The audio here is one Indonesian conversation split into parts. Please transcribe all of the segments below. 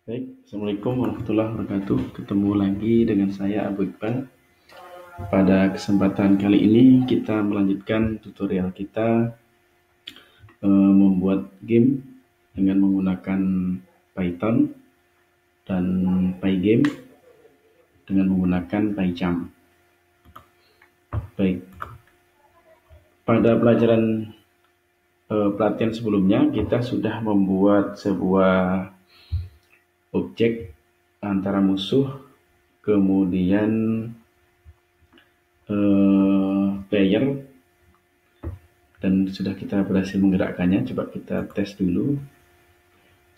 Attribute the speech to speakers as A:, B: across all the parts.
A: Baik, Assalamualaikum warahmatullahi wabarakatuh. Ketemu lagi dengan saya Abu Iqbal. Pada kesempatan kali ini kita melanjutkan tutorial kita membuat game dengan menggunakan Python dan Pygame dengan menggunakan PyCharm. Baik, pada pelatihan sebelumnya kita sudah membuat sebuah objek antara musuh, kemudian player, dan sudah kita berhasil menggerakkannya. Coba kita tes dulu.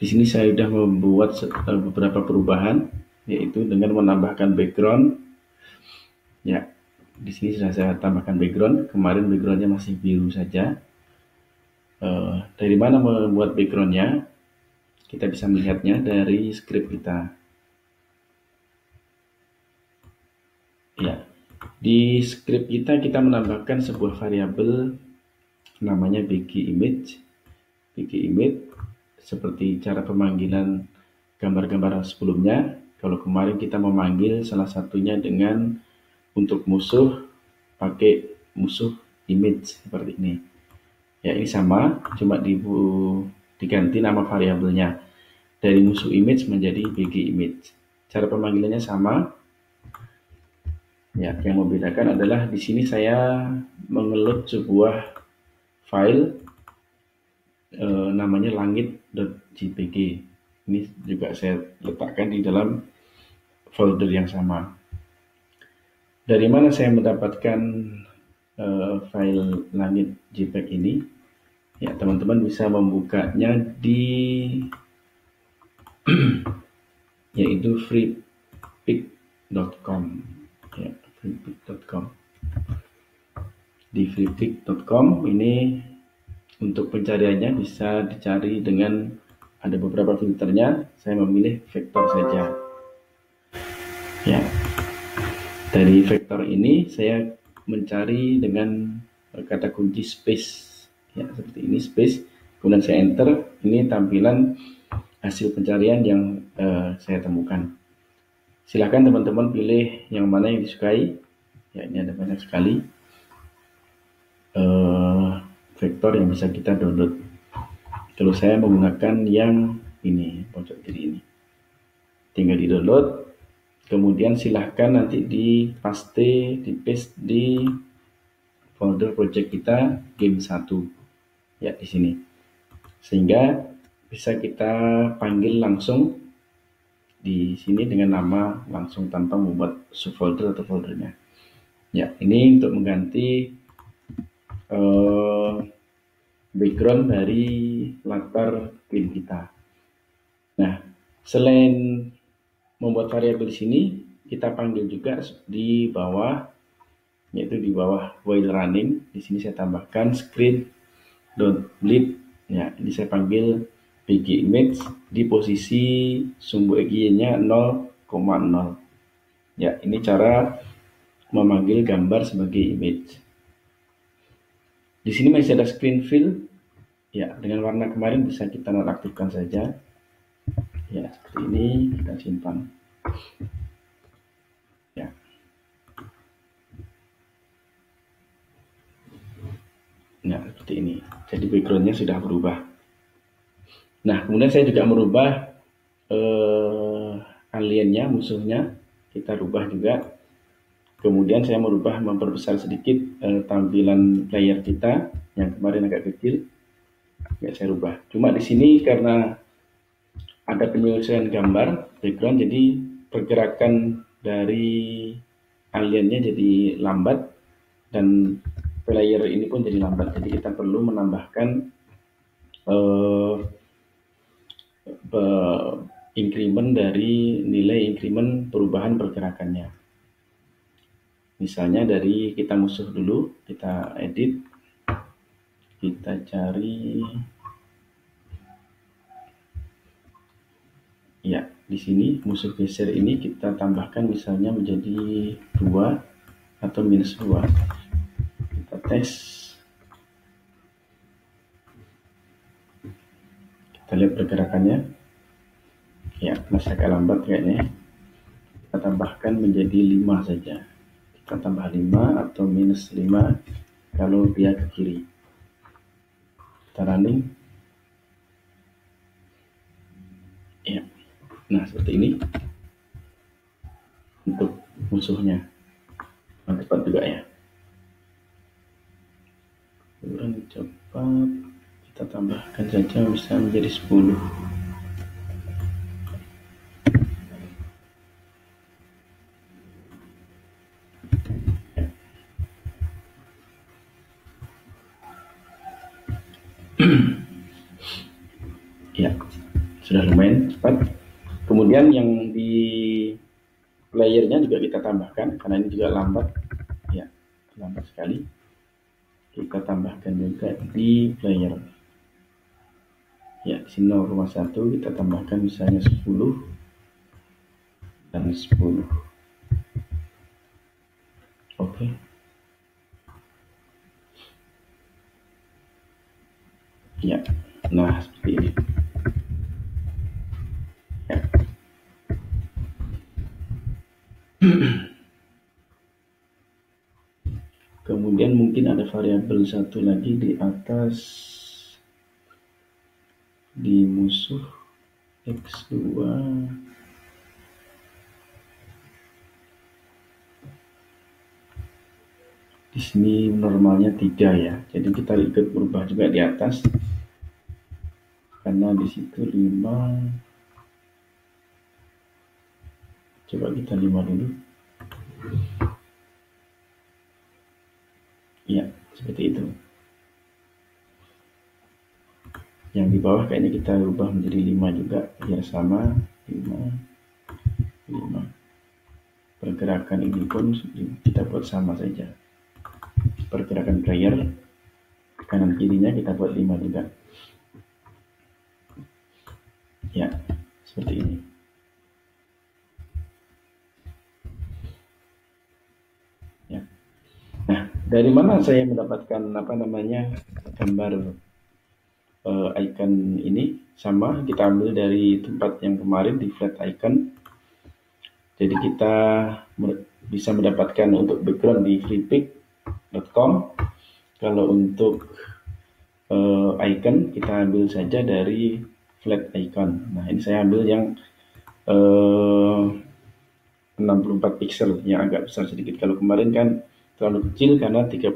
A: Di sini saya sudah membuat beberapa perubahan, yaitu dengan menambahkan background. Ya, di sini sudah saya tambahkan background. Kemarin backgroundnya masih biru saja. Dari mana membuat backgroundnya? Kita bisa melihatnya dari script kita. Ya, di script kita menambahkan sebuah variabel namanya bgimage. Bgimage seperti cara pemanggilan gambar-gambar sebelumnya. Kalau kemarin kita memanggil salah satunya dengan untuk musuh pakai musuh image seperti ini. Ya, ini sama, cuma diganti nama variabelnya dari musuh image menjadi bgimage. Cara pemanggilannya sama. Ya, yang membedakan adalah di sini saya mengeload sebuah file namanya langit.jpg. Ini juga saya letakkan di dalam folder yang sama. Dari mana saya mendapatkan file langit JPEG ini? Ya, teman-teman bisa membukanya di yaitu freepik.com. Ya, freepik.com. Di freepik.com ini untuk pencariannya bisa dicari dengan ada beberapa filternya. Saya memilih vektor saja. Ya, dari vektor ini saya mencari dengan kata kunci space. Ya, seperti ini space. Kemudian saya enter. Ini tampilan hasil pencarian yang saya temukan. Silahkan teman-teman pilih yang mana yang disukai. Ya, ini ada banyak sekali vektor yang bisa kita download. Kalau saya menggunakan yang ini, pojok kiri ini. Tinggal di download. Kemudian silahkan nanti di paste di folder project kita game 1. Ya, di sini. Sehingga bisa kita panggil langsung di sini dengan nama langsung tanpa membuat subfolder atau foldernya. Ya, ini untuk mengganti background dari latar game kita. Nah, selain membuat variabel di sini, kita panggil juga di bawah, yaitu di bawah while running. Di sini saya tambahkan screen.bleed. Ya, ini saya panggil bgimage di posisi sumbu EG-nya 0,0. Ya, ini cara memanggil gambar sebagai image. Di sini masih ada screen fill. Ya, dengan warna kemarin bisa kita nonaktifkan saja. Ya, seperti ini kita simpan. Ya. Nah, seperti ini. Jadi backgroundnya sudah berubah. Nah, kemudian saya juga merubah aliennya, musuhnya. Kita rubah juga. Kemudian saya merubah, memperbesar sedikit tampilan player kita yang kemarin agak kecil. Ya, saya rubah. Cuma di sini karena ada penyesuaian gambar background, jadi pergerakan dari aliennya jadi lambat dan player ini pun jadi lambat. Jadi kita perlu menambahkan increment dari nilai increment perubahan pergerakannya. Misalnya dari kita musuh dulu, kita edit, kita cari. Ya, di sini musuh geser ini kita tambahkan misalnya menjadi 2 atau -2. Kita tes. Kita lihat pergerakannya. Ya, masih agak lambat kayaknya. Kita tambahkan menjadi 5 saja. Kita tambah 5 atau minus 5 kalau dia ke kiri. Kita running. Ya, nah seperti ini untuk musuhnya. Nah, cepat juga ya. Kurang cepat, kita tambahkan saja bisa menjadi 10. Ya, sudah lumayan cepat. Kemudian yang di playernya juga kita tambahkan, karena ini juga lambat. Ya, lambat sekali. Kita tambahkan juga di player. Ya, di sini 0,1 kita tambahkan misalnya 10 dan 10. Oke. Ya, nah seperti ini. Ya. Kemudian mungkin ada variabel satu lagi di atas di musuh x2. Di sini normalnya 3 ya. Jadi kita ikut berubah juga di atas. Karena di situ 5. Coba kita 5 dulu. Ya, seperti itu. Yang di bawah kayaknya kita ubah menjadi 5 juga, biar sama. 5. Pergerakan ini pun kita buat sama saja. Pergerakan player kanan kirinya kita buat 5 juga. Ya, seperti ini. Ya. Nah, dari mana saya mendapatkan gambar icon ini? Sama, kita ambil dari tempat yang kemarin di flat icon. Jadi kita bisa mendapatkan untuk background di freepik.com. Kalau untuk icon kita ambil saja dari flat icon. Nah, ini saya ambil yang 64 pixel yang agak besar sedikit. Kalau kemarin kan terlalu kecil karena 32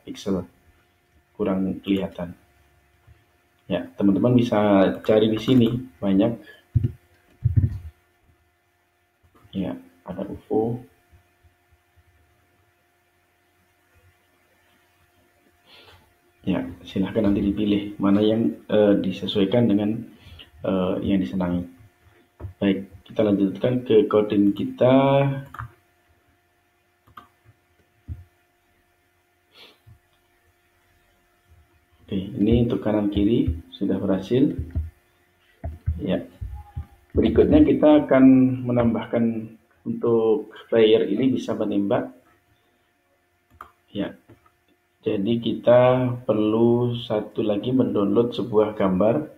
A: pixel, kurang kelihatan. Ya, teman-teman bisa cari di sini banyak. Ya, ada UFO. Ya, silahkan nanti dipilih mana yang disesuaikan dengan yang disenangi. Baik, kita lanjutkan ke coding kita. Oke, ini untuk kanan kiri sudah berhasil. Ya, berikutnya kita akan menambahkan untuk player ini bisa menembak. Ya, jadi kita perlu satu lagi mendownload sebuah gambar.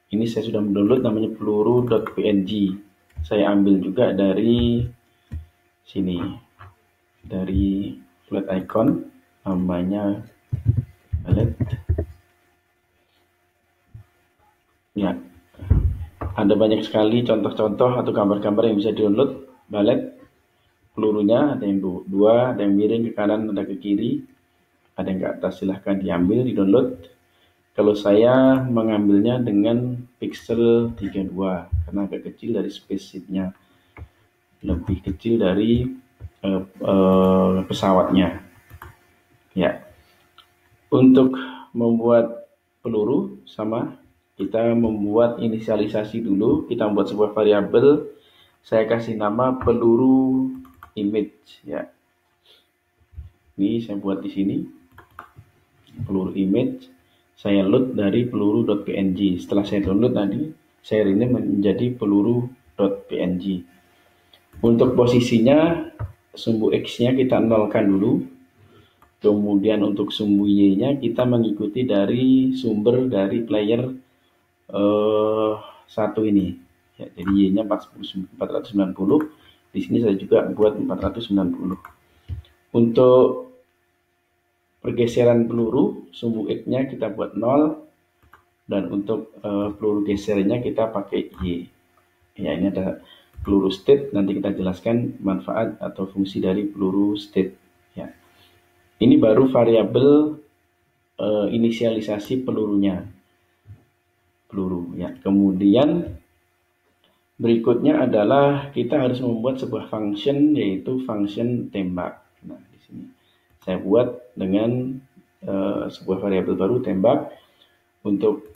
A: Ini saya sudah mendownload, namanya peluru.png. Saya ambil juga dari sini, dari flat icon, namanya ballet. Ya, ada banyak sekali contoh-contoh atau gambar-gambar yang bisa download ballet. Pelurunya ada yang dua, ada yang miring ke kanan, ada ke kiri, ada yang ke atas. Silahkan diambil, di-download. Kalau saya mengambilnya dengan pixel 32 karena agak kecil dari spaceship-nya, lebih kecil dari pesawatnya. Ya, untuk membuat peluru sama, kita membuat inisialisasi dulu. Kita membuat sebuah variabel. Saya kasih nama peluru image. Ya, ini saya buat di sini peluru image. Saya load dari peluru.png. Setelah saya download tadi, saya rename menjadi peluru.png. Untuk posisinya, sumbu X-nya kita nolkan dulu. Kemudian untuk sumbu Y-nya kita mengikuti dari sumber dari player satu ini. Ya, jadi Y-nya 490, di sini saya juga buat 490. Untuk pergeseran peluru, sumbu X-nya kita buat 0, dan untuk peluru gesernya kita pakai Y. Ya, ini ada peluru state, nanti kita jelaskan manfaat atau fungsi dari peluru state. Ya. Ini baru variabel inisialisasi pelurunya. Peluru ya. Kemudian berikutnya adalah kita harus membuat sebuah function, yaitu function tembak. Nah, di sini saya buat dengan sebuah variabel baru tembak. Untuk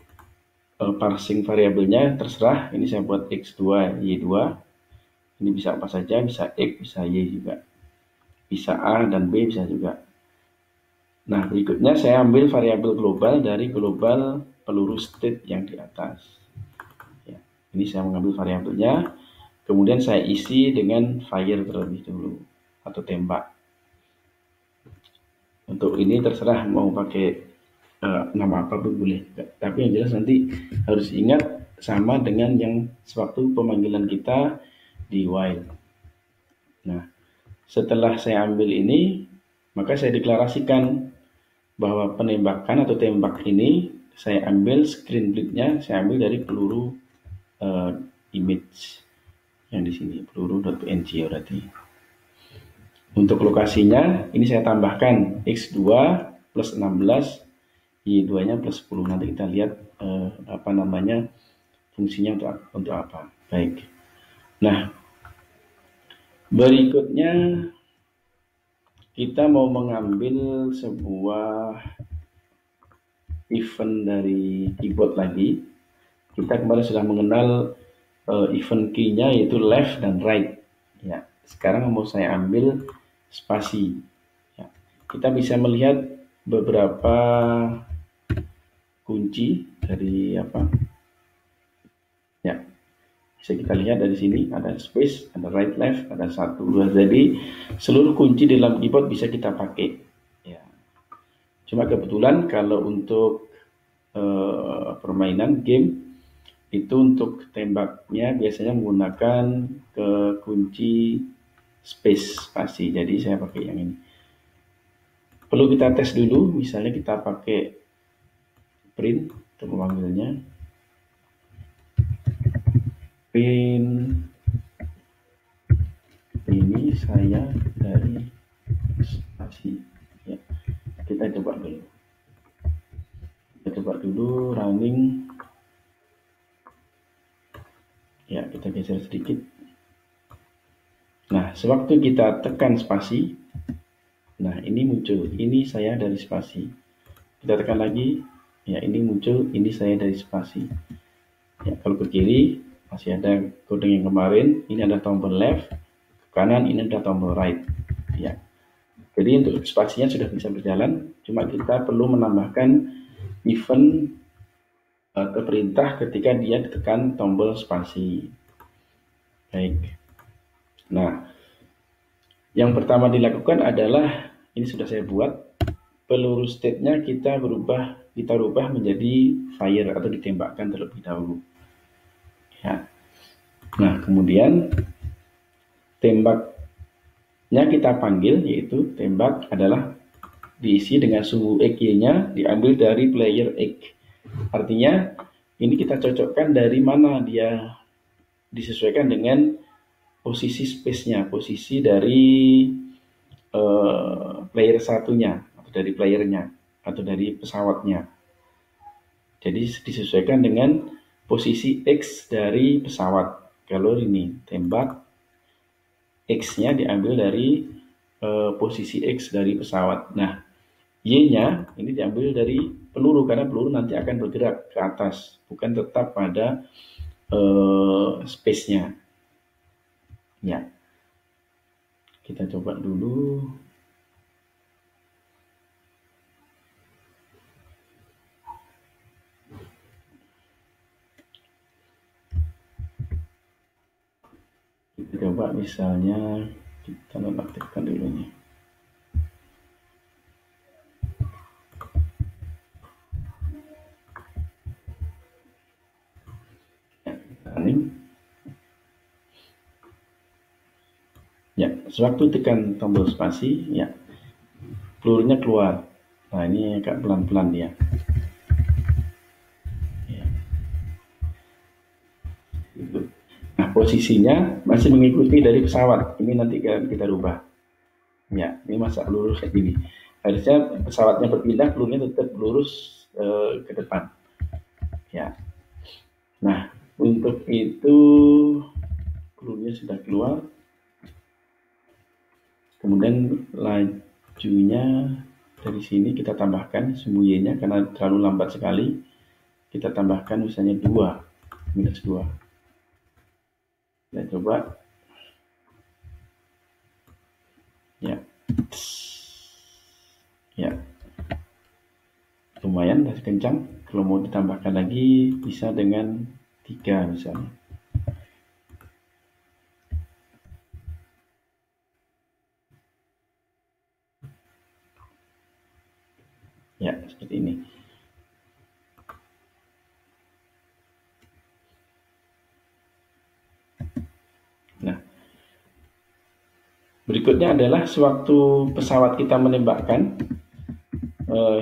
A: parsing variabelnya terserah, ini saya buat x2 y2. Ini bisa apa saja, bisa x, bisa y juga, bisa a dan b bisa juga. Nah, berikutnya saya ambil variabel global dari global peluru state yang di atas. Ya, ini saya mengambil variabelnya, kemudian saya isi dengan fire terlebih dahulu atau tembak. Untuk ini terserah mau pakai nama apa pun boleh, tapi yang jelas nanti harus ingat sama dengan yang sewaktu pemanggilan kita di while. Nah, setelah saya ambil ini, maka saya deklarasikan bahwa penembakan atau tembak ini saya ambil screen bleed-nya, saya ambil dari peluru image yang di sini, peluru.png berarti. Untuk lokasinya ini saya tambahkan x2 plus 16, y2-nya plus 10. Nanti kita lihat apa namanya fungsinya untuk apa. Baik. Nah, berikutnya kita mau mengambil sebuah event dari keyboard lagi. Kita kemarin sudah mengenal event key-nya yaitu left dan right. Ya, sekarang mau saya ambil spasi. Ya, kita bisa melihat beberapa kunci dari apa? Ya, bisa kita lihat dari sini ada space, ada right left, ada 1, 2. Jadi seluruh kunci dalam keyboard bisa kita pakai. Ya. Cuma kebetulan kalau untuk permainan game itu untuk tembaknya biasanya menggunakan kunci space spasi. Jadi saya pakai yang ini. Perlu kita tes dulu, misalnya kita pakai print untuk memanggilnya. Print ini saya dari spasi. Ya, kita coba dulu. Kita coba dulu running. Ya, kita geser sedikit. Nah, sewaktu kita tekan spasi, nah ini muncul, ini saya dari spasi. Kita tekan lagi, ya ini muncul, ini saya dari spasi. Ya, kalau ke kiri masih ada coding yang kemarin, ini ada tombol left, ke kanan ini ada tombol right. Ya, jadi untuk spasinya sudah bisa berjalan, cuma kita perlu menambahkan event atau perintah ketika dia ditekan tombol spasi. Baik. Nah, yang pertama dilakukan adalah ini sudah saya buat, peluru state-nya kita rubah menjadi fire atau ditembakkan terlebih dahulu. Ya. Nah, kemudian tembaknya kita panggil, yaitu tembak adalah diisi dengan sumbu X-nya diambil dari player X. Artinya ini kita cocokkan dari mana dia disesuaikan dengan posisi space-nya, posisi dari player satunya, atau dari playernya, atau dari pesawatnya. Jadi disesuaikan dengan posisi X dari pesawat. Kalau ini tembak, X-nya diambil dari posisi X dari pesawat. Nah, Y-nya ini diambil dari peluru, karena peluru nanti akan bergerak ke atas, bukan tetap pada space-nya. Ya, kita coba dulu. Kita coba misalnya kita nonaktifkan dulu nih. Ya, running. Ya, sewaktu tekan tombol spasi, ya, pelurunya keluar. Nah, ini agak pelan-pelan dia. Ya. Nah, posisinya masih mengikuti dari pesawat. Ini nanti kita rubah. Ya, ini masa lurus kayak gini. Harusnya pesawatnya berpindah, pelurunya tetap lurus ke depan. Ya. Nah, untuk itu pelurunya sudah keluar. Kemudian lajunya dari sini kita tambahkan sumbu Y-nya karena terlalu lambat sekali. Kita tambahkan misalnya 2, minus 2. Kita coba. Ya. Ya. Lumayan masih kencang. Kalau mau ditambahkan lagi bisa dengan 3 misalnya. Ya, seperti ini. Nah, berikutnya adalah sewaktu pesawat kita menembakkan,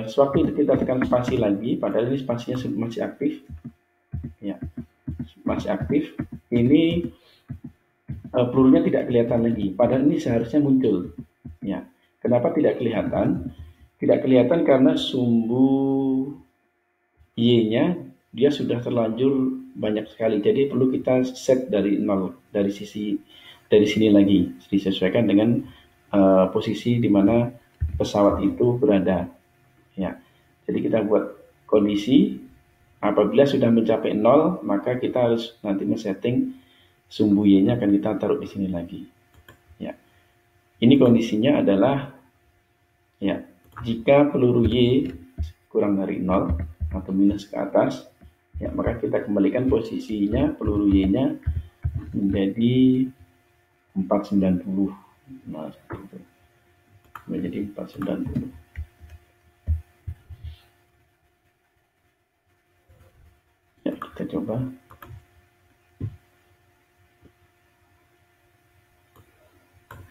A: sewaktu kita tekan spasi lagi, padahal ini spasinya masih aktif, ya, masih aktif. Ini pelurunya tidak kelihatan lagi, padahal ini seharusnya muncul. Ya, kenapa tidak kelihatan? Tidak kelihatan karena sumbu Y-nya dia sudah terlanjur banyak sekali. Jadi perlu kita set dari nol, dari sini lagi, disesuaikan dengan posisi di mana pesawat itu berada. Ya, jadi kita buat kondisi apabila sudah mencapai nol, maka kita harus nanti men-setting sumbu Y-nya akan kita taruh di sini lagi. Ya, ini kondisinya adalah ya jika peluru Y kurang dari nol atau minus ke atas, ya maka kita kembalikan posisinya peluru Y-nya menjadi 490. Nah, itu menjadi 490. Ya, kita coba.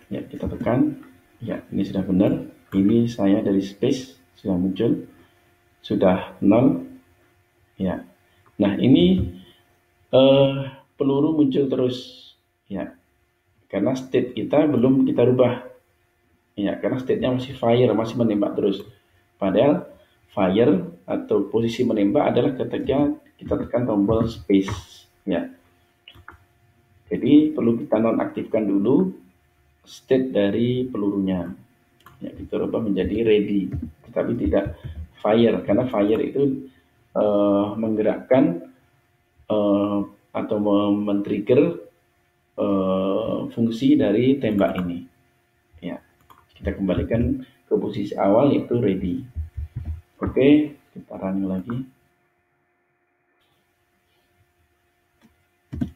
A: Ya, kita tekan. Ya, ini sudah benar. Ini saya dari space sudah muncul. Sudah 0. Ya. Nah, ini peluru muncul terus. Ya. Karena state kita belum kita rubah. Ya, karena state-nya masih fire, masih menembak terus. Padahal fire atau posisi menembak adalah ketika kita tekan tombol space. Ya. Jadi perlu kita nonaktifkan dulu state dari pelurunya. Ya, kita rubah menjadi ready, tetapi tidak fire, karena fire itu menggerakkan atau men-trigger fungsi dari tembak ini. Ya, kita kembalikan ke posisi awal yaitu ready. Oke, kita running lagi.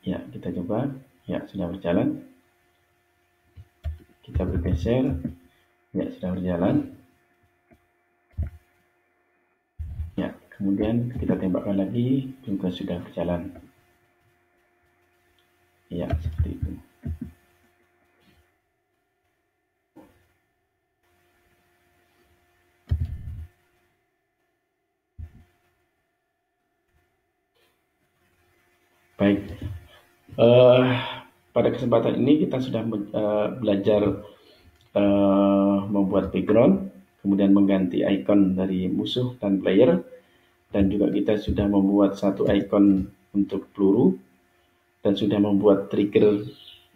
A: Ya, kita coba. Ya, sudah berjalan. Kita bergeser. Ya, sudah berjalan. Ya, kemudian kita tembakkan lagi, juga sudah berjalan. Ya, seperti itu. Baik, pada kesempatan ini kita sudah belajar membuat background, kemudian mengganti icon dari musuh dan player, dan juga kita sudah membuat satu icon untuk peluru, dan sudah membuat trigger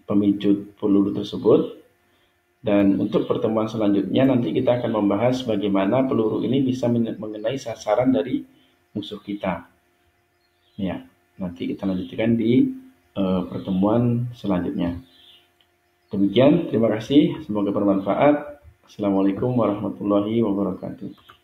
A: pemicu peluru tersebut. Dan untuk pertemuan selanjutnya nanti kita akan membahas bagaimana peluru ini bisa mengenai sasaran dari musuh kita. Ya, nanti kita lanjutkan di pertemuan selanjutnya. Demikian, terima kasih. Semoga bermanfaat. Assalamualaikum warahmatullahi wabarakatuh.